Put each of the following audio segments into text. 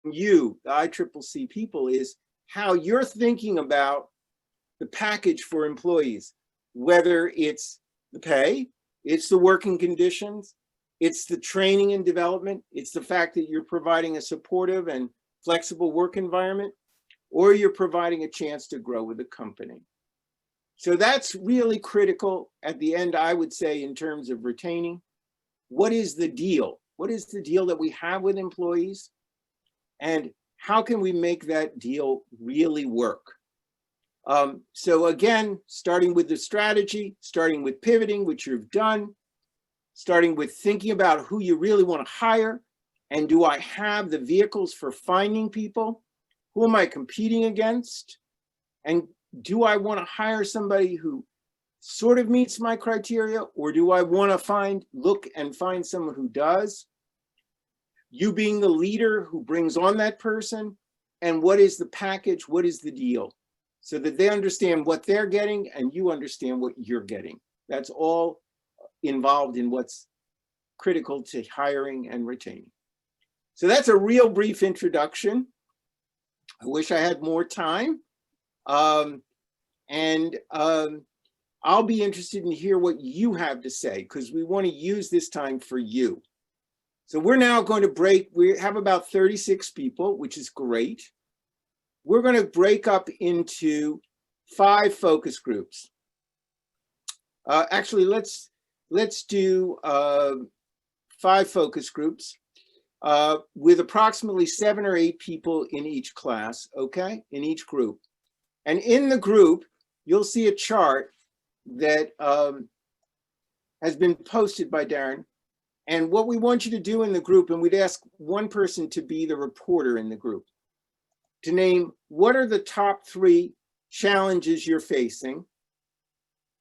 you, the ICCC people, is how you're thinking about the package for employees, whether it's the pay, it's the working conditions, it's the training and development, it's the fact that you're providing a supportive and flexible work environment, or you're providing a chance to grow with the company. So that's really critical at the end, I would say, in terms of retaining. What is the deal? What is the deal that we have with employees? And how can we make that deal really work? So again, starting with the strategy, starting with pivoting, which you've done, starting with thinking about who you really want to hire, and do I have the vehicles for finding people? Who am I competing against? And do I want to hire somebody who sort of meets my criteria, or do I want to look and find someone who does? You being the leader who brings on that person, and what is the package, what is the deal? So that they understand what they're getting and you understand what you're getting. That's all involved in what's critical to hiring and retaining. So that's a real brief introduction. I wish I had more time. I'll be interested in hear what you have to say, because we want to use this time for you. So we're now going to break. We have about 36 people, which is great. We're going to break up into 5 focus groups. Actually, let's do 5 focus groups with approximately 7 or 8 people in each class, okay, in each group. And in the group, you'll see a chart that has been posted by Darren. And what we want you to do in the group, and we'd ask one person to be the reporter in the group, to name what are the top 3 challenges you're facing.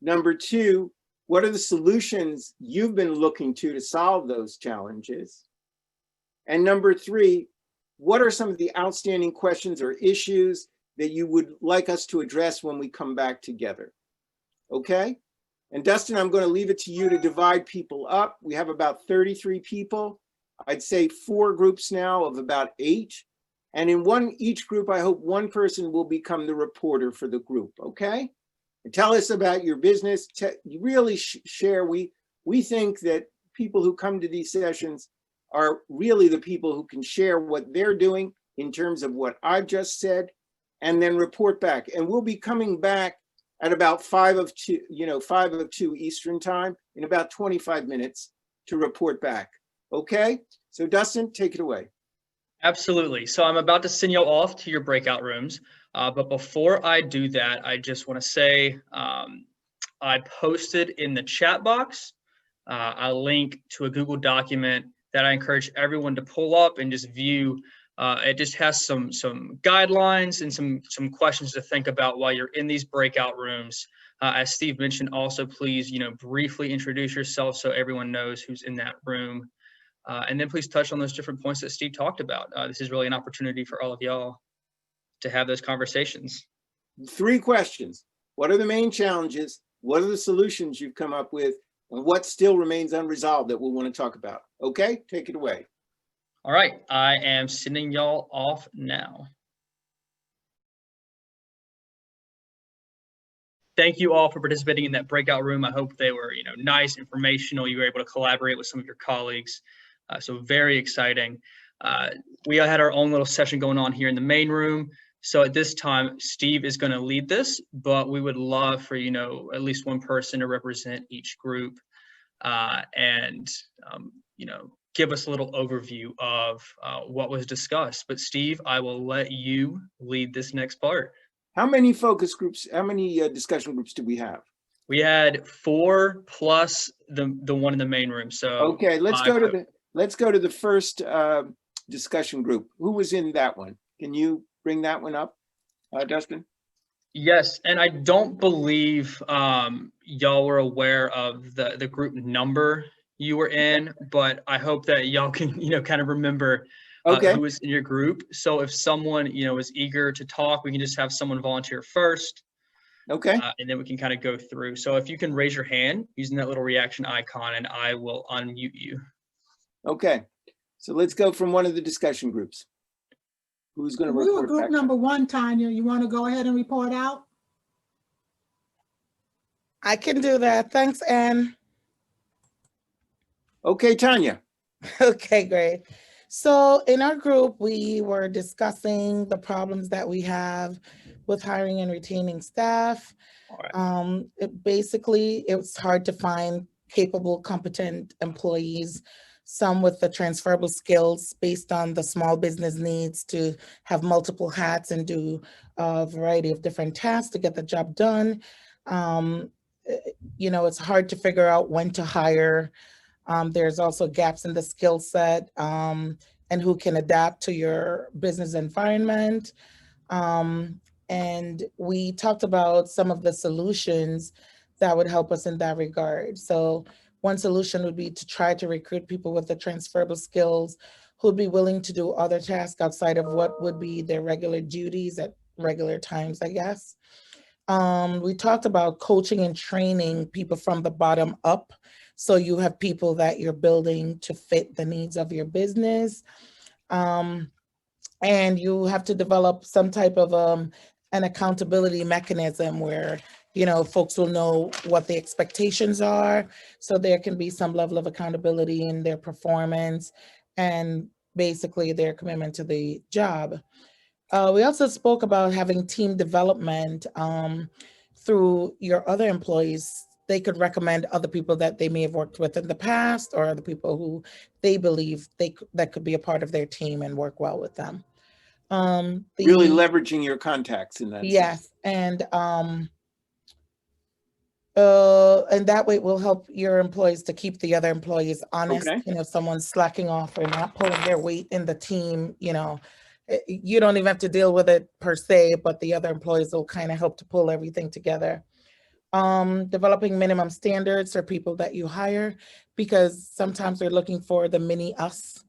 Number 2, what are the solutions you've been looking to solve those challenges? And number 3, what are some of the outstanding questions or issues that you would like us to address when we come back together? Okay? And Dustin, I'm going to leave it to you to divide people up. We have about 33 people. I'd say 4 groups now of about 8. And in each group, I hope one person will become the reporter for the group, okay? And tell us about your business. Really share. We think that people who come to these sessions are really the people who can share what they're doing in terms of what I've just said, and then report back. And we'll be coming back at about 5 of 2 Eastern time in about 25 minutes to report back, okay? So Dustin, take it away. Absolutely. So I'm about to send you off to your breakout rooms. But before I do that, I just want to say I posted in the chat box a link to a Google document that I encourage everyone to pull up and just view. It just has some guidelines and some questions to think about while you're in these breakout rooms. As Steve mentioned, also please briefly introduce yourself so everyone knows who's in that room. And then please touch on those different points that Steve talked about. This is really an opportunity for all of y'all to have those conversations. 3 questions. What are the main challenges? What are the solutions you've come up with? And what still remains unresolved that we'll want to talk about? Okay, take it away. All right, I am sending y'all off now. Thank you all for participating in that breakout room. I hope they were, nice, informational. You were able to collaborate with some of your colleagues. So very exciting. We had our own little session going on here in the main room. So at this time, Steve is going to lead this, but we would love for, at least one person to represent each group and give us a little overview of what was discussed. But Steve, I will let you lead this next part. How many focus groups, how many discussion groups do we have? We had 4 plus the one in the main room. So okay, let's go to the first discussion group. Who was in that one? Can you bring that one up, Dustin? Yes, and I don't believe y'all were aware of the group number you were in, but I hope that y'all can kind of remember who was in your group. So if someone is eager to talk, we can just have someone volunteer first. Okay. And then we can kind of go through. So if you can raise your hand using that little reaction icon, and I will unmute you. Okay. So let's go from one of the discussion groups. Who's going to We were report group back? number 1, Tanya. You want to go ahead and report out? I can do that. Thanks, Ann. Okay, Tanya. Okay, great. So in our group, we were discussing the problems that we have with hiring and retaining staff. All right. Basically, it's hard to find capable, competent employees, some with the transferable skills based on the small business needs to have multiple hats and do a variety of different tasks to get the job done. It's hard to figure out when to hire. There's also gaps in the skill set and who can adapt to your business environment. And we talked about some of the solutions that would help us in that regard. So one solution would be to try to recruit people with the transferable skills who'd be willing to do other tasks outside of what would be their regular duties at regular times, I guess. We talked about coaching and training people from the bottom up. So you have people that you're building to fit the needs of your business. And you have to develop some type of an accountability mechanism where, folks will know what the expectations are. So there can be some level of accountability in their performance and basically their commitment to the job. We also spoke about having team development through your other employees. They could recommend other people that they may have worked with in the past or other people who they believe that could be a part of their team and work well with them. Really leveraging your contacts in that sense. Yes, and that way it will help your employees to keep the other employees honest. Okay. If someone's slacking off or not pulling their weight in the team, you don't even have to deal with it per se, but the other employees will kind of help to pull everything together. Developing minimum standards for people that you hire, because sometimes they're looking for the mini us.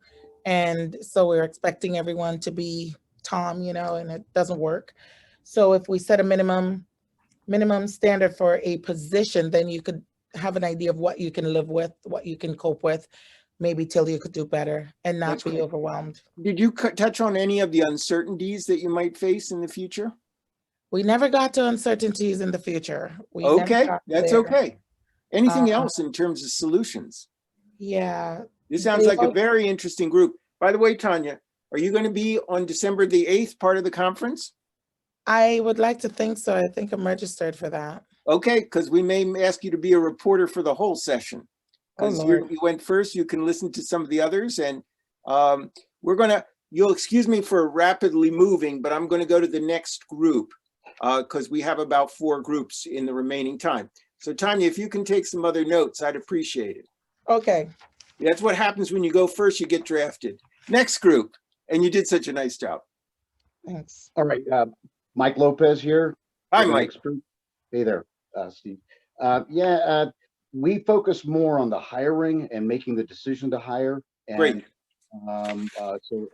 And so we're expecting everyone to be Tom, and it doesn't work. So if we set a minimum standard for a position, then you could have an idea of what you can live with, what you can cope with, maybe till you could do better and not That's be great. overwhelmed. Did you touch on any of the uncertainties that you might face in the future? We never got to uncertainties in the future. We never Okay, got that's there. okay. Anything else in terms of solutions? Yeah. This sounds like a very interesting group. By the way, Tanya, are you going to be on December the 8th, part of the conference? I would like to think so. I think I'm registered for that. Okay, because we may ask you to be a reporter for the whole session. Because you went first, you can listen to some of the others. And you'll excuse me for rapidly moving, but I'm going to go to the next group because we have about 4 groups in the remaining time. So Tanya, if you can take some other notes, I'd appreciate it. Okay. That's what happens when you go first, you get drafted. Next group, and you did such a nice job. Thanks. All right, Mike Lopez here. Hi, Mike. Hey there, Steve. We focus more on the hiring and making the decision to hire. And, Great. So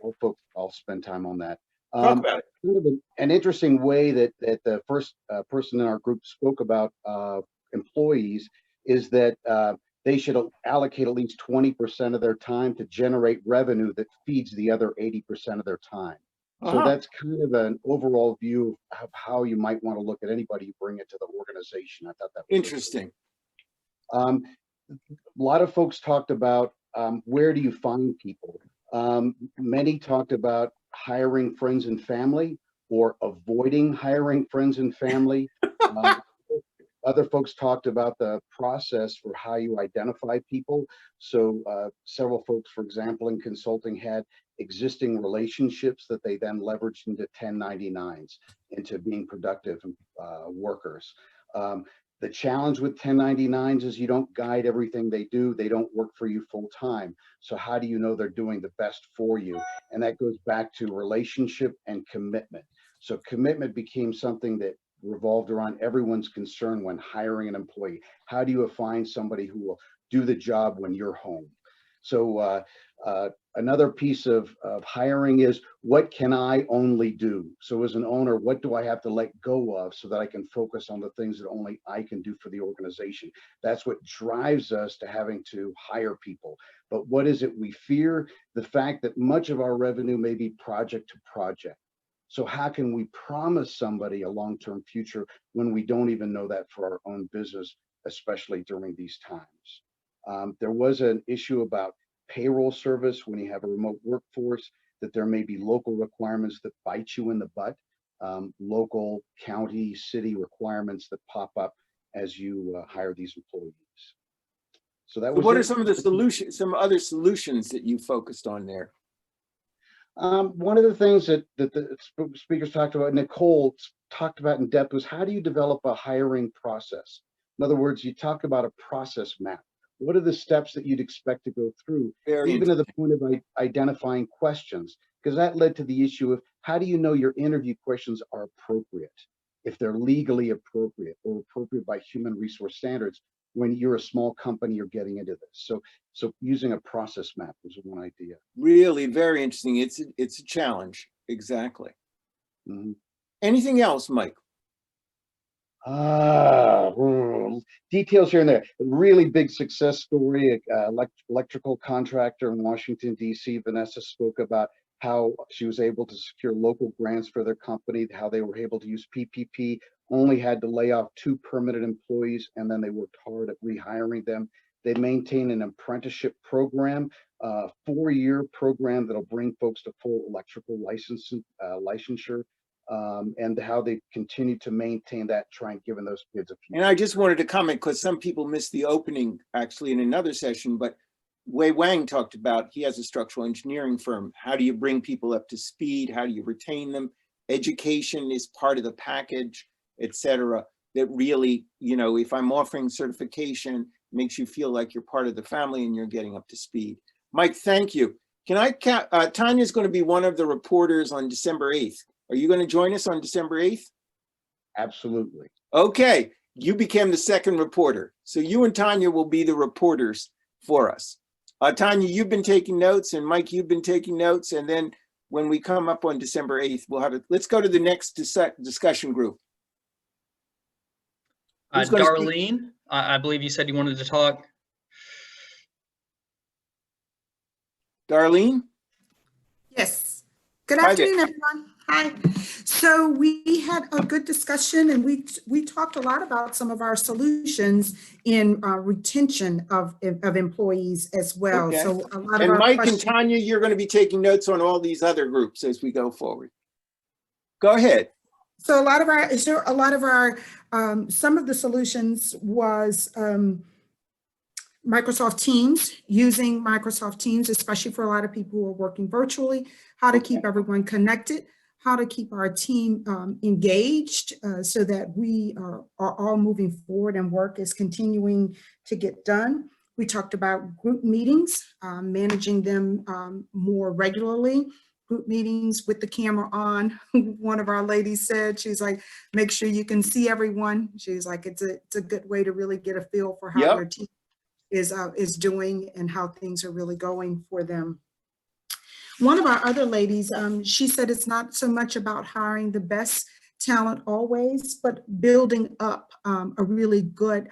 I'll spend time on that. Talk about it. Kind of an interesting way that the first person in our group spoke about employees is that they should allocate at least 20% of their time to generate revenue that feeds the other 80% of their time. So that's kind of an overall view of how you might want to look at anybody you bring into the organization. I thought that was interesting. A lot of folks talked about where do you find people? Many talked about hiring friends and family or avoiding hiring friends and family. Other folks talked about the process for how you identify people. So several folks, for example, in consulting had existing relationships that they then leveraged into 1099s, into being productive workers. The challenge with 1099s is you don't guide everything they do. They don't work for you full time. So how do you know they're doing the best for you? And that goes back to relationship and commitment. So commitment became something that revolved around everyone's concern when hiring an employee. How do you find somebody who will do the job when you're home? So another piece of hiring is, what can I only do? So as an owner, what do I have to let go of so that I can focus on the things that only I can do for the organization? That's what drives us to having to hire people. But what is it we fear? The fact that much of our revenue may be project to project. So how can we promise somebody a long-term future when we don't even know that for our own business, especially during these times? There was an issue about payroll service when you have a remote workforce, that there may be local requirements that bite you in the butt, local, county, city requirements that pop up as you hire these employees. So that was What are it. some of the solutions, some other solutions that you focused on there? One of the things that the speakers talked about, Nicole talked about in depth, was how do you develop a hiring process? In other words, you talk about a process map. What are the steps that you'd expect to go through, Very even to the point of identifying questions? Because that led to the issue of how do you know your interview questions are appropriate, if they're legally appropriate or appropriate by human resource standards when you're a small company, you're getting into this. So using a process map was one idea. Really very interesting. It's a challenge. Exactly. Mhm. Anything else, Mike? Details here and there. A really big success story. Electrical contractor in Washington, D.C. Vanessa spoke about how she was able to secure local grants for their company, how they were able to use PPP, only had to lay off 2 permanent employees, and then they worked hard at rehiring them. They maintain an apprenticeship program, 4-year program that'll bring folks to full electrical licensure. And how they continue to maintain that, trying giving those kids a future. And I just wanted to comment because some people missed the opening actually in another session, but Wei Wang talked about, he has a structural engineering firm. How do you bring people up to speed? How do you retain them? Education is part of the package, et cetera. That really, if I'm offering certification, makes you feel like you're part of the family and you're getting up to speed. Mike, thank you. Tanya's going to be one of the reporters on December 8th. Are you going to join us on December 8th? Absolutely. Okay, you became the second reporter. So you and Tanya will be the reporters for us. Tanya, you've been taking notes, and Mike, you've been taking notes. And then when we come up on December 8th, we'll have it. Let's go to the next discussion group. Darlene, I believe you said you wanted to talk. Darlene? Yes. Good Hi there. afternoon, everyone. Hi. So we had a good discussion, and we talked a lot about some of our solutions in retention of employees as well. Okay. So a lot of And our Mike questions. and Tanya, you're going to be taking notes on all these other groups as we go forward. Go ahead. So some of the solutions was Microsoft Teams, using Microsoft Teams, especially for a lot of people who are working virtually, how to keep everyone connected, how to keep our team engaged so that we are all moving forward and work is continuing to get done. We talked about group meetings, managing them more regularly. Group meetings with the camera on. One of our ladies said, she's like, make sure you can see everyone. She's like, it's a good way to really get a feel for how your team is doing and how things are really going for them. One of our other ladies, she said it's not so much about hiring the best talent always, but building up a really good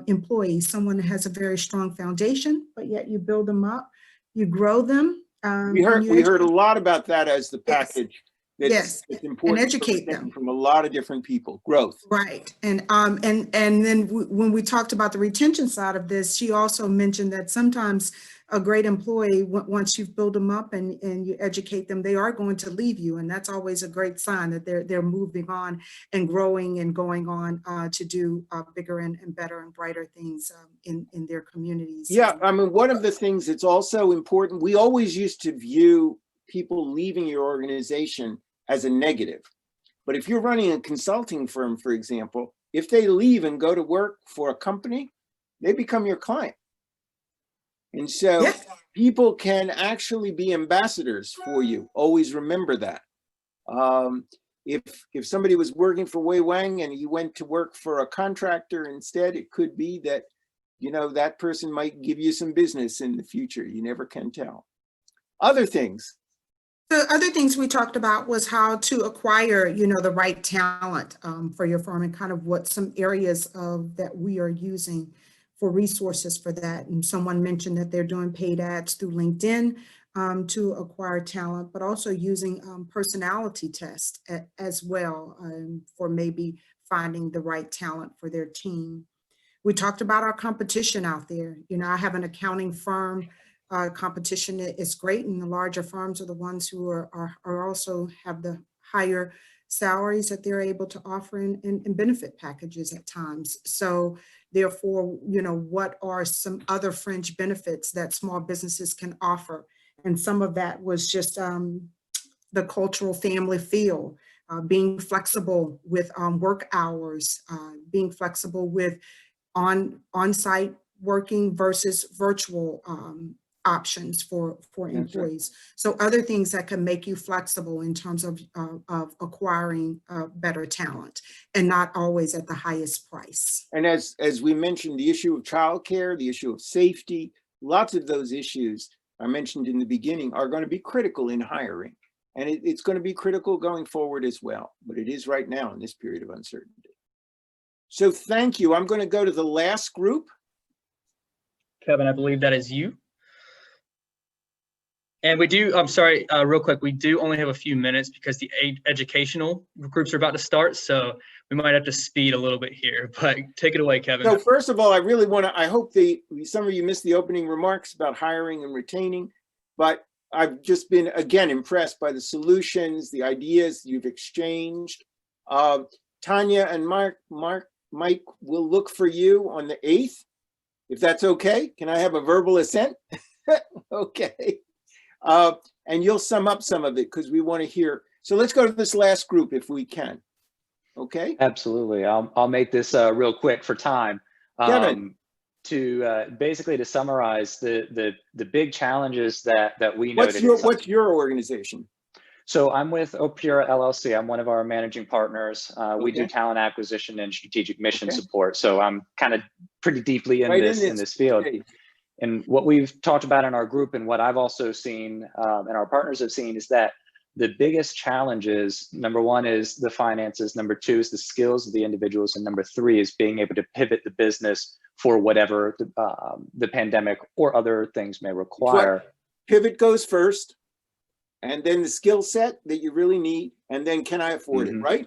employee, someone that has a very strong foundation, but yet you build them up, you grow them. We heard a lot about that as the package. Yes, it's important, and educate them from a lot of different people. Growth, right? And then when we talked about the retention side of this, she also mentioned that sometimes a great employee, once you've built them up and you educate them, they are going to leave you, and that's always a great sign that they're moving on and growing and going on to do bigger and better and brighter things in their communities. Yeah, I mean, one of the things that's also important, we always used to view people leaving your organization as a negative. But if you're running a consulting firm, for example, if they leave and go to work for a company, they become your client. And so people can actually be ambassadors for you. Always remember that. If somebody was working for Wei Wang and you went to work for a contractor instead, it could be that, that person might give you some business in the future. You never can tell. Other things. The other things we talked about was how to acquire, the right talent for your firm, and kind of what some areas of that we are using for resources for that. And someone mentioned that they're doing paid ads through LinkedIn. to acquire talent, but also using personality tests as well for maybe finding the right talent for their team. We talked about our competition out there. You know, I have an accounting firm. Competition is great, and the larger firms are the ones who are also have the higher salaries that they're able to offer and benefit packages at times. So therefore, you know, what are some other fringe benefits that small businesses can offer? And some of that was just the cultural family feel, being flexible with work hours, being flexible with on-site working versus virtual options for employees. So other things that can make you flexible in terms of acquiring better talent and not always at the highest price. And as we mentioned, the issue of childcare, the issue of safety, lots of those issues I mentioned in the beginning are going to be critical in hiring. And it's going to be critical going forward as well, but it is right now in this period of uncertainty. So thank you. I'm going to go to the last group. Kevin, I believe that is you. And we do, I'm sorry, real quick, we do only have a few minutes because the educational groups are about to start. So we might have to speed a little bit here, but take it away, Kevin. So first of all, I really want to, I hope some of you missed the opening remarks about hiring and retaining, but I've just been, again, impressed by the solutions, the ideas you've exchanged. Tanya and Mike will look for you on the 8th, if that's okay. Can I have a verbal assent? Okay. And you'll sum up some of it because we want to hear. So let's go to this last group if we can. Okay. Absolutely. I'll make this real quick for time. Kevin. To basically to summarize the big challenges that we noted. What's your organization? So I'm with Opura LLC. I'm one of our managing partners. We do Okay. talent acquisition and strategic mission support. So I'm kind of pretty deeply in this field. Okay. And what we've talked about in our group and what I've also seen and our partners have seen is that the biggest challenges, number one is the finances, number two is the skills of the individuals, and number three is being able to pivot the business for whatever the pandemic or other things may require. Pivot goes first, and then the skill set that you really need, and then can I afford it, right?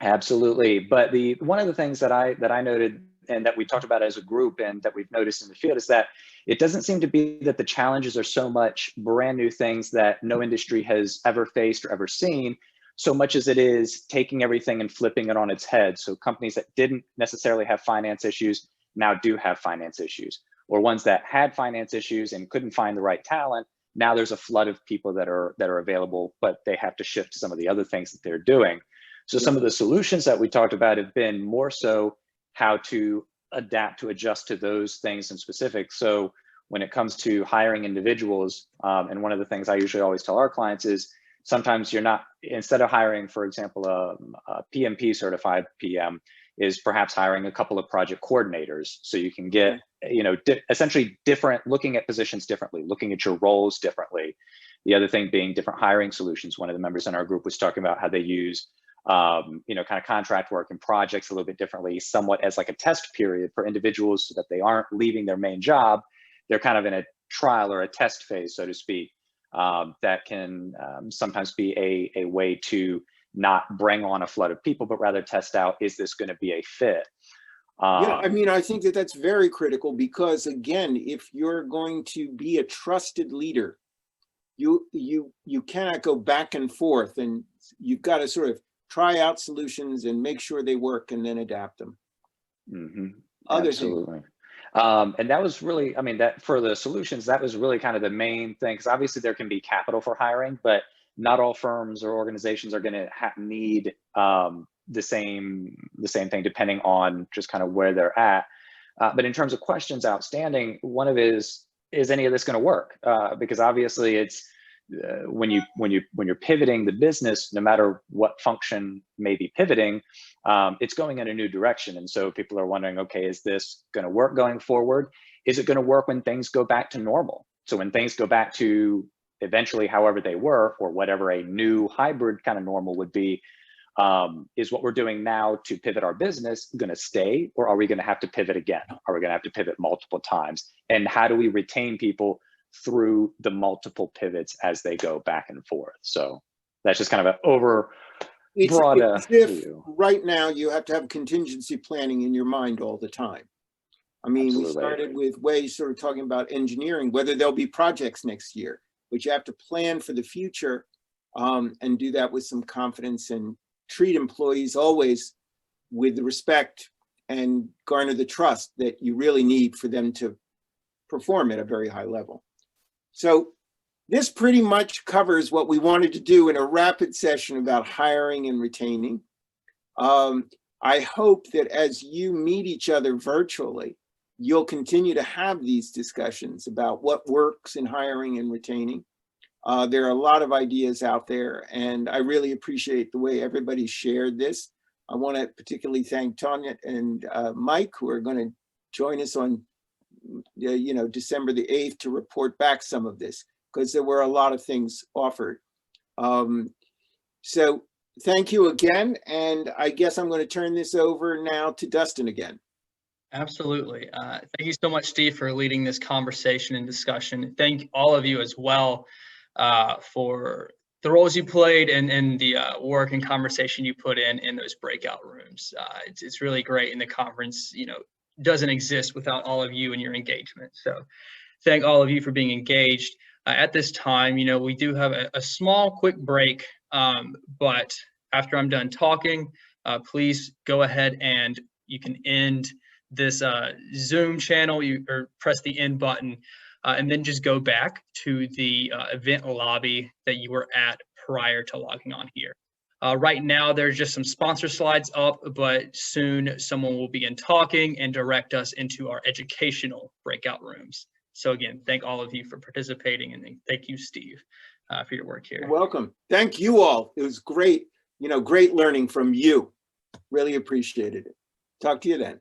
Absolutely. But one of the things that I noted and that we talked about as a group and that we've noticed in the field is that it doesn't seem to be that the challenges are so much brand new things that no industry has ever faced or ever seen, so much as it is taking everything and flipping it on its head. So companies that didn't necessarily have finance issues now do have finance issues, or ones that had finance issues and couldn't find the right talent. Now there's a flood of people that are available, but they have to shift some of the other things that they're doing. So some of the solutions that we talked about have been more so how to adapt to adjust to those things in specific. So when it comes to hiring individuals, and one of the things I usually always tell our clients is sometimes you're not, instead of hiring, for example, a PMP certified PM, is perhaps hiring a couple of project coordinators so you can get, essentially looking at positions differently, looking at your roles differently. The other thing being different hiring solutions. One of the members in our group was talking about how they use kind of contract work and projects a little bit differently, somewhat as like a test period for individuals so that they aren't leaving their main job. They're kind of in a trial or a test phase, so to speak, that can sometimes be a way to not bring on a flood of people, but rather test out, is this going to be a fit? Yeah, I mean, I think that that's very critical because, again, if you're going to be a trusted leader, you cannot go back and forth, and you've got to sort of try out solutions and make sure they work and then adapt them. Absolutely. And that was really, I mean, that for the solutions, that was really kind of the main thing, because obviously there can be capital for hiring, but not all firms or organizations are going to need the same thing depending on just kind of where they're at. But in terms of questions outstanding, one of it is any of this going to work? Because obviously it's when you're pivoting the business, no matter what function may be pivoting, it's going in a new direction. And so people are wondering, okay, is this going to work going forward? Is it going to work when things go back to normal? So when things go back to eventually however they were, or whatever a new hybrid kind of normal would be, is what we're doing now to pivot our business going to stay, or are we going to have to pivot again? Are we going to have to pivot multiple times? And how do we retain people through the multiple pivots as they go back and forth. So that's just kind of an over broad It's as if view. right now you have to have contingency planning in your mind all the time. I mean, we Absolutely. started with ways sort of talking about engineering, whether there'll be projects next year, but you have to plan for the future and do that with some confidence and treat employees always with the respect and garner the trust that you really need for them to perform at a very high level. So this pretty much covers what we wanted to do in a rapid session about hiring and retaining. I hope that as you meet each other virtually, you'll continue to have these discussions about what works in hiring and retaining. There are a lot of ideas out there, and I really appreciate the way everybody shared this. I want to particularly thank Tanya and Mike, who are going to join us on December the 8th to report back some of this, because there were a lot of things offered. So thank you again. And I guess I'm going to turn this over now to Dustin again. Absolutely. Thank you so much, Steve, for leading this conversation and discussion. Thank all of you as well for the roles you played and the work and conversation you put in those breakout rooms. It's really great, and the conference, doesn't exist without all of you and your engagement. So thank all of you for being engaged. At this time, we do have a small quick break, but after I'm done talking, please go ahead and you can end this Zoom channel, or press the end button, and then just go back to the event lobby that you were at prior to logging on here. Right now, there's just some sponsor slides up, but soon someone will begin talking and direct us into our educational breakout rooms. So again, thank all of you for participating, and thank you, Steve, for your work here. You're welcome. Thank you all. It was great, great learning from you. Really appreciated it. Talk to you then.